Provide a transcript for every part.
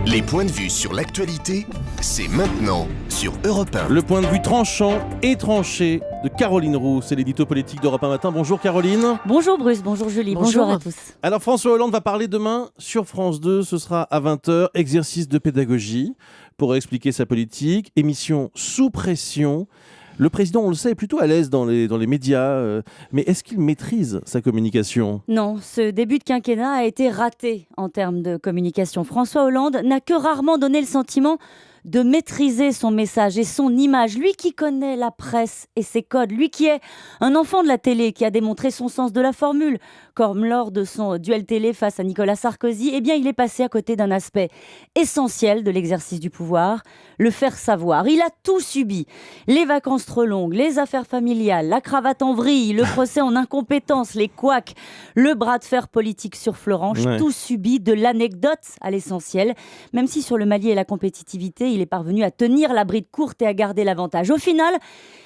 Les points de vue sur l'actualité, c'est maintenant sur Europe 1. Le point de vue tranchant et tranché de Caroline Roux, c'est l'édito politique d'Europe 1 Matin. Bonjour Caroline. Bonjour Bruce, bonjour Julie, bonjour à tous. Alors François Hollande va parler demain sur France 2, ce sera à 20h, exercice de pédagogie pour expliquer sa politique, émission sous pression. Le président, on le sait, est plutôt à l'aise dans les médias, mais est-ce qu'il maîtrise sa communication ? Non, ce début de quinquennat a été raté en termes de communication. François Hollande n'a que rarement donné le sentiment de maîtriser son message et son image. Lui qui connaît la presse et ses codes, lui qui est un enfant de la télé, qui a démontré son sens de la formule, comme lors de son duel télé face à Nicolas Sarkozy, eh bien il est passé à côté d'un aspect essentiel de l'exercice du pouvoir, le faire savoir. Il a tout subi. Les vacances trop longues, les affaires familiales, la cravate en vrille, le procès en incompétence, les couacs, le bras de fer politique sur Florange, tout subi de l'anecdote à l'essentiel, même si sur le Mali et la compétitivité, il est parvenu à tenir la bride courte et à garder l'avantage. Au final,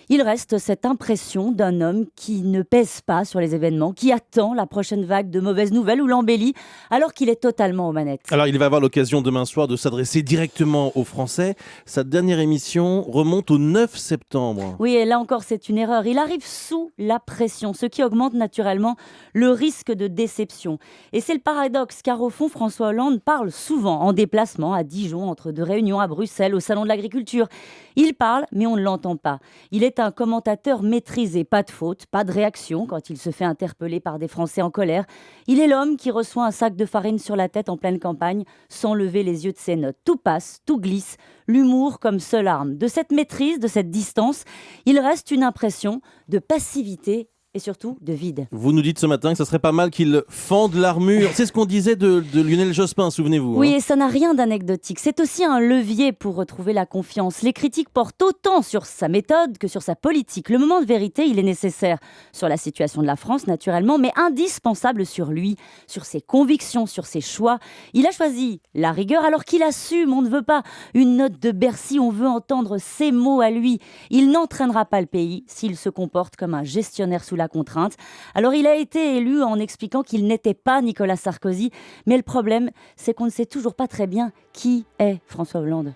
il reste cette impression d'un homme qui ne pèse pas sur les événements, qui attend la prochaine vague de mauvaises nouvelles ou l'embellit, alors qu'il est totalement aux manettes. Alors il va avoir l'occasion demain soir de s'adresser directement aux Français. Sa dernière émission remonte au 9 septembre. Oui, et là encore, c'est une erreur. Il arrive sous la pression, ce qui augmente naturellement le risque de déception. Et c'est le paradoxe, car au fond, François Hollande parle souvent en déplacement à Dijon, entre deux réunions à Bruxelles, au Salon de l'Agriculture. Il parle, mais on ne l'entend pas. Il est un commentateur maîtrisé, pas de faute, pas de réaction quand il se fait interpeller par des Français en colère. Il est l'homme qui reçoit un sac de farine sur la tête en pleine campagne sans lever les yeux de ses notes. Tout passe, tout glisse, l'humour comme seule arme. De cette maîtrise, de cette distance, il reste une impression de passivité et surtout de vide. Vous nous dites ce matin que ça serait pas mal qu'il fende l'armure. C'est ce qu'on disait de Lionel Jospin, souvenez-vous. Oui, et ça n'a rien d'anecdotique. C'est aussi un levier pour retrouver la confiance. Les critiques portent autant sur sa méthode que sur sa politique. Le moment de vérité, il est nécessaire sur la situation de la France, naturellement, mais indispensable sur lui, sur ses convictions, sur ses choix. Il a choisi la rigueur alors qu'il assume. On ne veut pas une note de Bercy, on veut entendre ses mots à lui. Il n'entraînera pas le pays s'il se comporte comme un gestionnaire sous la contrainte. Alors il a été élu en expliquant qu'il n'était pas Nicolas Sarkozy, mais le problème, c'est qu'on ne sait toujours pas très bien qui est François Hollande.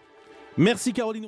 Merci Caroline.